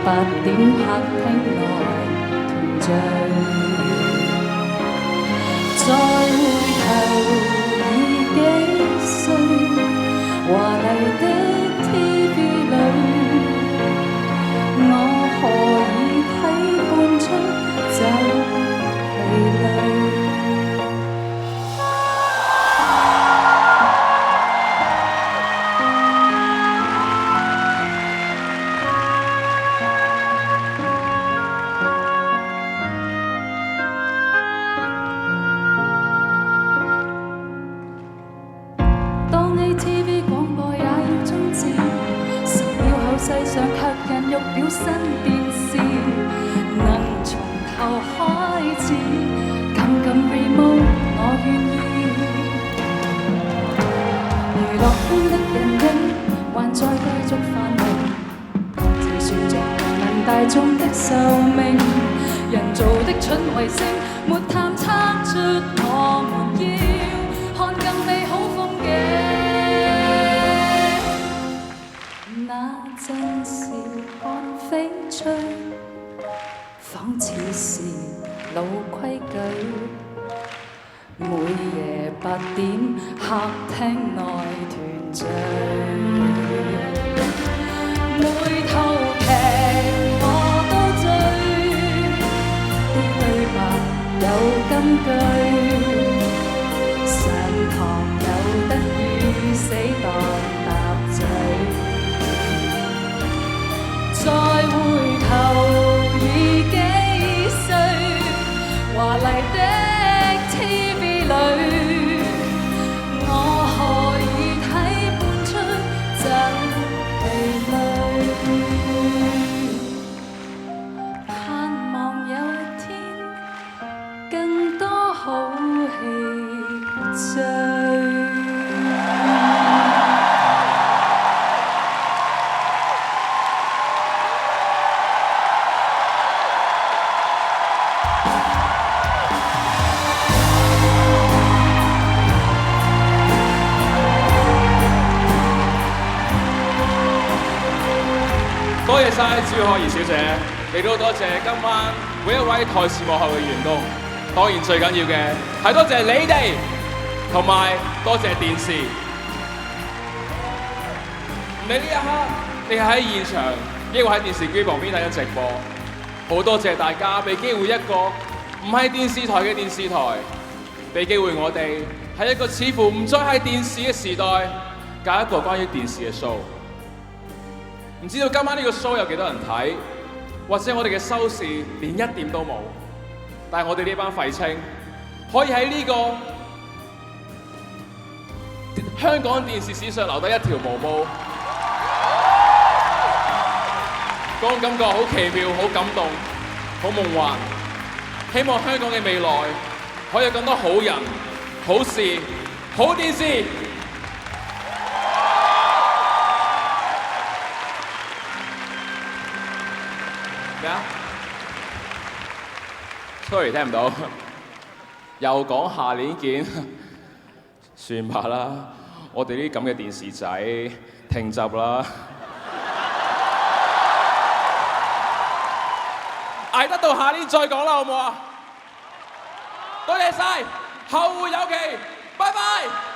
8點客廳內團聚，再回頭已幾歲，華麗的 TV 裏，我何以睇半出就疲累。當 ATV 廣播也要終止，10秒後世上卻孕育了新電視，能從頭開始，撳撳 remote 我願意。娛樂圈的人影還在繼續繁榮，自算着人民大眾的壽命，人造的蠢衛星沒探測出我們要看更美好風景。那陣時看翡翠，仿似是老規矩。每夜8點客廳內團聚，每套劇我都追，啲對白有金句，上堂有得與死黨搭嘴。再回頭已幾歲，華麗的 TV 裏，我何以睇半出就疲累。盼望有天更多好戲追。多謝晒朱可怡小姐，亦都多謝今晚每一位台前幕後嘅員工。當然最緊要嘅係多謝你哋，同埋多謝電視。你呢一刻，你係喺現場，抑或喺電視機旁邊睇緊直播，好多謝大家俾機會一個唔係電視台嘅電視台，俾機會我哋喺一個似乎唔再係電視嘅時代，搞一個關於電視嘅 show。唔知道今晚呢個 show 有幾多人睇，或者我哋嘅收視連1點都冇，但係我哋呢班廢青可以喺呢個香港電視史上留低一條毛毛，嗰種感覺好奇妙、好感動、好夢幻。希望香港嘅未來可以有更多好人、好事、好電視。咩啊 ？Sorry， 聽唔到。又講下年見，算吧啦。我哋呢啲咁嘅電視仔停集啦。捱得到下年再講啦，好唔好啊？多謝晒，後會有期，拜拜。